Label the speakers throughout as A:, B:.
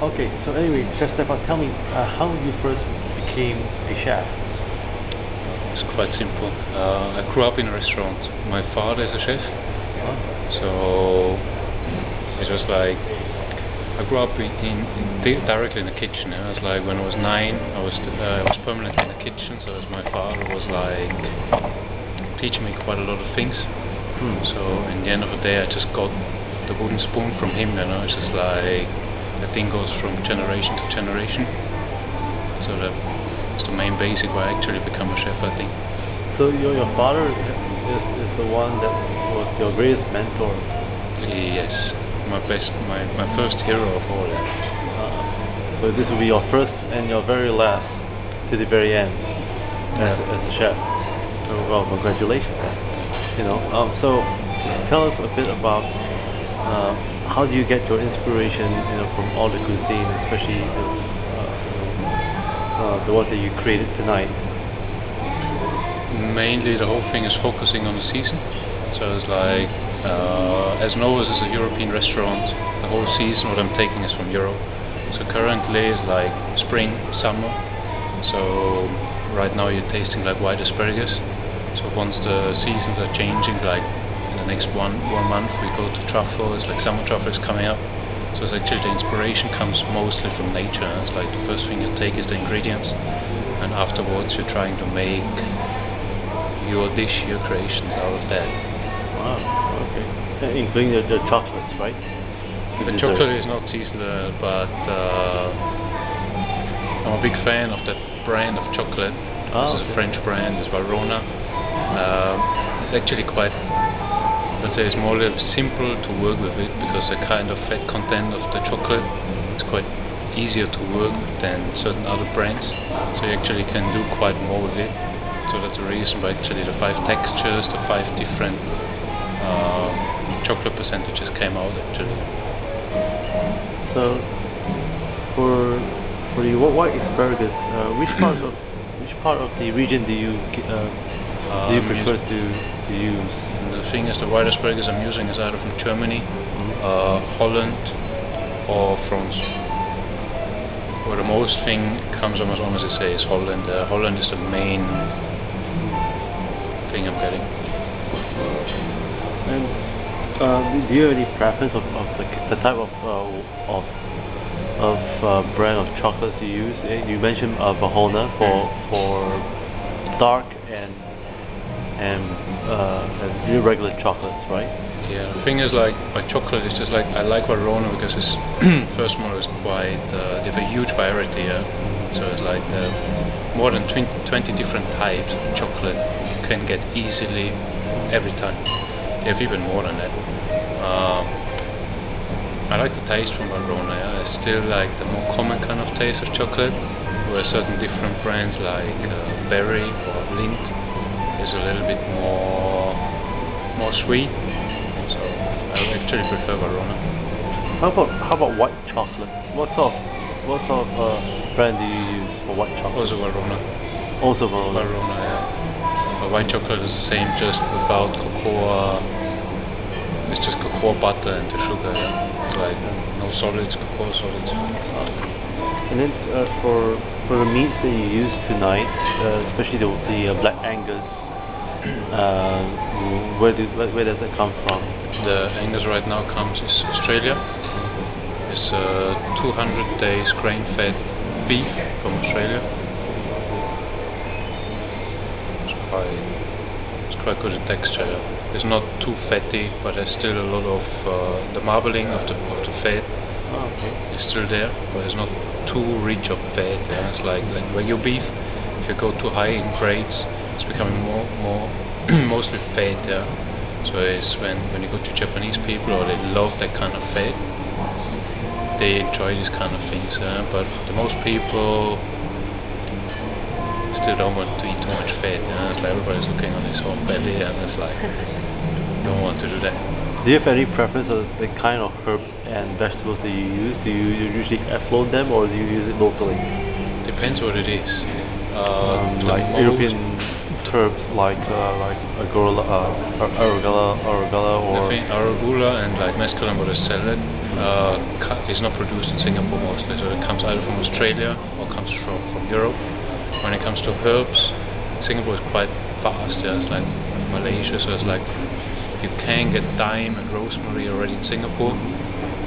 A: Okay, so anyway, Chef Stefan, tell me how you first became a chef.
B: It's quite simple. I grew up in a restaurant. My father is a chef, so it was like I grew up directly in the kitchen. It was like when I was 9, I was permanently in the kitchen. So as my father was like teaching me quite a lot of things. So in the end of the day, I just got the wooden spoon from him. It's just like the thing goes from generation to generation. So that's the main basic why I actually become a chef, I think.
A: So your father is the one that was your greatest mentor?
B: Yes, my first hero of all.
A: So this will be your first and your very last to the very end as a chef. So, well, congratulations. So tell us a bit about how do you get your inspiration, from all the cuisine, especially the one that you created tonight?
B: Mainly the whole thing is focusing on the season. So it's like, as Novus is a European restaurant, the whole season what I'm taking is from Europe. So currently it's like spring, summer. So right now you're tasting like white asparagus. So once the seasons are changing, like in the next one month we go to truffle. It's like summer truffle is coming up. So it's actually the inspiration comes mostly from nature. It's like the first thing you take is the ingredients, and afterwards you're trying to make your dish, your creations out of that.
A: Wow, okay. Including the chocolates, right?
B: The chocolate is not seasonal, but I'm a big fan of that brand of chocolate. This is a French brand, it's Valrhona. It's actually quite, let's say, it's more simple to work with it because the kind of fat content of the chocolate is quite easier to work than certain other brands. So you actually can do quite more with it. So that's the reason why actually the 5 textures, the 5 different chocolate percentages came out actually.
A: So for the white asparagus, which part of the region do you prefer to use?
B: The thing is, the white asparagus I'm using is either from Germany, Holland, or France. Where the most thing comes, I must honestly say, is Holland. Holland is the main thing I'm getting.
A: And do you have any preference of the type of brand of chocolates you use? You mentioned Valrhona for dark and irregular chocolates, right?
B: Yeah, the thing is, like, my chocolate is just like, I like Valrhona because it's first of all it's quite they have a huge variety. So it's like more than 20 different types of chocolate you can get easily every time. They have even more than that. I like the taste from Valrhona. I still like the more common kind of taste of chocolate, where certain different brands like Berry or Lindt is a little bit more sweet. So I actually prefer Valrhona.
A: How about white chocolate? What sort of brand do you use for white chocolate?
B: Also Valrhona.
A: Also Valrhona.
B: Valrhona, yeah. But white chocolate is the same, just without cocoa. It's just cocoa butter and the sugar. Yeah. It's like no solids, cocoa solids.
A: And then for the meats that you use tonight, especially the Black Angus, where does it come from?
B: The Angus right now comes is Australia. It's 200 days grain-fed beef from Australia. It's quite good in texture. It's not too fatty, but there's still a lot of the marbling of the fat. Is still there, but it's not too rich of fat. Yeah? It's like Wagyu beef. If you go too high in grades, it's becoming more mostly fat. Yeah. So it's when you go to Japanese people, or they love that kind of fat, they enjoy these kind of things. But the most people still don't want to eat too much fat. It's like everybody's looking on his own belly, and it's like don't want to do that.
A: Do you have any preference of the kind of herb and vegetables that you use? Do you usually float them, or do you use it locally?
B: Depends what it is.
A: Like European turbs like arugula or
B: arugula and like mescaline salad is not produced in Singapore mostly, so it comes either from Australia or comes from Europe. When it comes to herbs, Singapore is quite fast. Yeah, it's like Malaysia, so it's like you can get thyme and rosemary already in Singapore,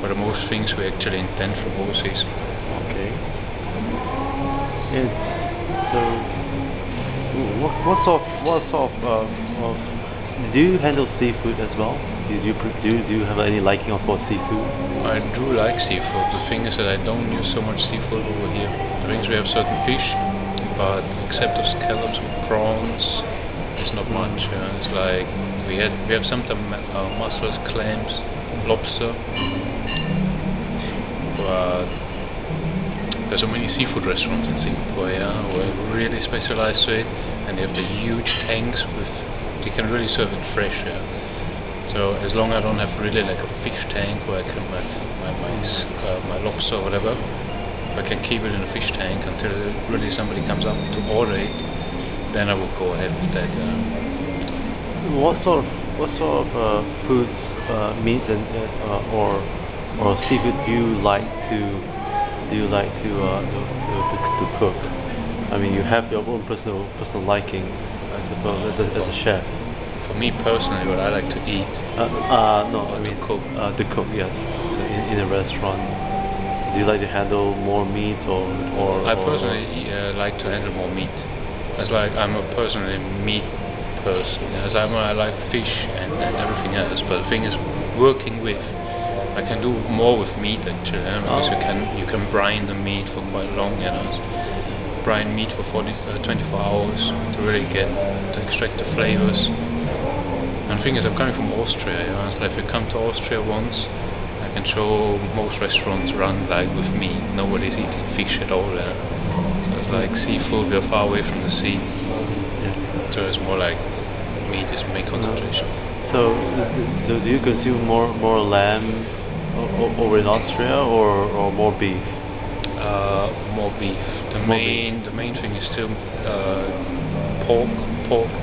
B: but most things we actually intend from overseas.
A: Okay. So, what sort of do you handle seafood as well? Do you have any liking for seafood?
B: I do like seafood. The thing is that I don't use so much seafood over here. The things we have certain fish, but except of scallops and prawns, it's not much. It's like we have sometimes mussels, clams, lobster, but there's so many seafood restaurants in Singapore, who are really specialized to it, and they have the huge tanks they can really serve it fresh. So as long as I don't have really like a fish tank where I can my lobster or whatever, I can keep it in a fish tank until really somebody comes up to order it, then I will go ahead with that.
A: What sort of foods, meat and or seafood do you like to cook? I mean, you have your own personal liking, I suppose, as a chef.
B: For me personally, what I like to eat.
A: No, I mean
B: cook.
A: To cook, yes, in a restaurant. Do you like to handle more meat or?
B: I personally like to handle more meat. It's like I'm a personally meat person. I like fish and everything else. But the thing is, working with, I can do more with meat actually, because you can brine the meat for quite long. Brine meat for 24 hours to really extract the flavors. And the thing is, I'm coming from Austria. So if you come to Austria once, I can show most restaurants run like with meat. Nobody's eating fish at all. So it's like seafood. We're far away from the sea, so it's more like meat is main concentration.
A: So do you consume more lamb over in Austria or more beef?
B: More beef. The main thing is still pork,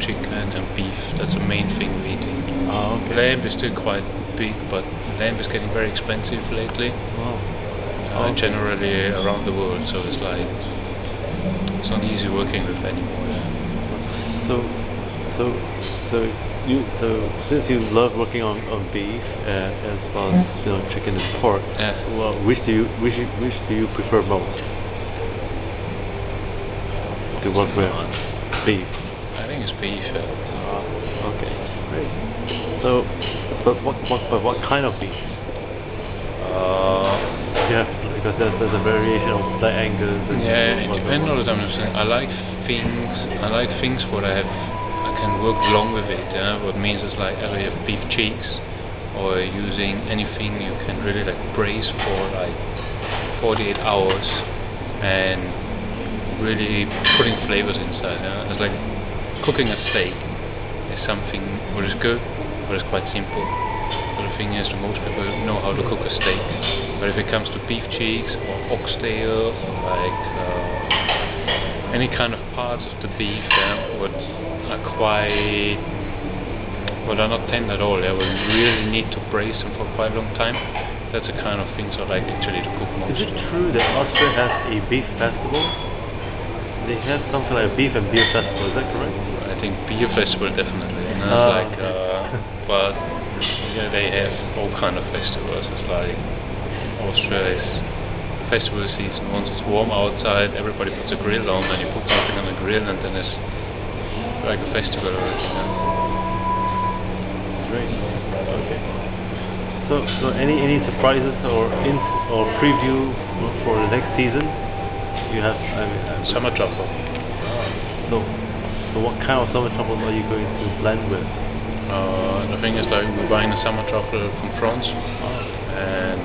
B: chicken, and beef. That's the main thing we eat.
A: Okay.
B: Lamb is still quite big, but lamb is getting very expensive lately.
A: Wow.
B: Generally around the world, so it's like it's not easy working with anymore.
A: So since you love working on beef as well as chicken and pork, well, which do you prefer most to work with? Beef.
B: I think it's beef.
A: Okay, great. So, but what kind of beef? Because there's a variation of the Angus.
B: It depends all the time. I like things what I can work long with it. What means is like either you have beef cheeks or using anything you can really like braise for like 48 hours and really putting flavors inside. It's like cooking a steak is something what is good, but it's quite simple. But the thing is, most people know how to cook a steak. But if it comes to beef cheeks or oxtail or like any kind of parts of the beef, what are not tender at all, we really need to braise them for quite a long time. That's the kind of things I like actually to cook most.
A: Is it true that Austria has a beef festival? They have something like a beef and beer festival, is that correct?
B: I think beer festival definitely. But they have all kind of festivals. It's like Austria is festival season. Once it's warm outside, everybody puts a grill on, and you put something on the grill, and then it's like a festival already.
A: Great. Okay. So any surprises or preview for the next season? You have
B: summer truffle.
A: So what kind of summer truffle are you going to blend with?
B: The thing is, like, we're buying the summer truffle from France, and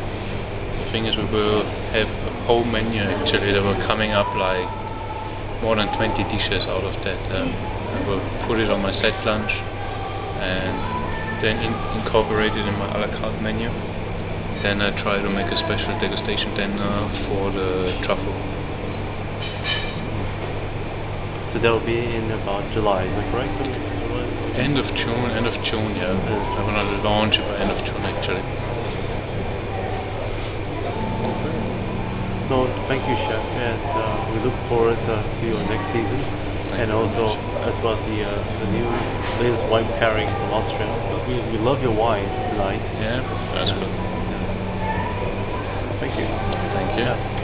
B: the thing is, we will have a whole menu actually that will coming up like more than 20 dishes out of that. I will put it on my set lunch and then incorporate it in my a la carte menu. Then I try to make a special degustation dinner for the truffle.
A: So So that will be in about July, is that correct? July?
B: End of June, yeah. I want to launch it by end of June actually.
A: So thank you, Chef, and we look forward to your next season, and also as well as the new latest wine pairing from Austria. We love your wine tonight.
B: Yeah, that's good.
A: Yeah. Thank you.
B: Thank you.
A: Yeah.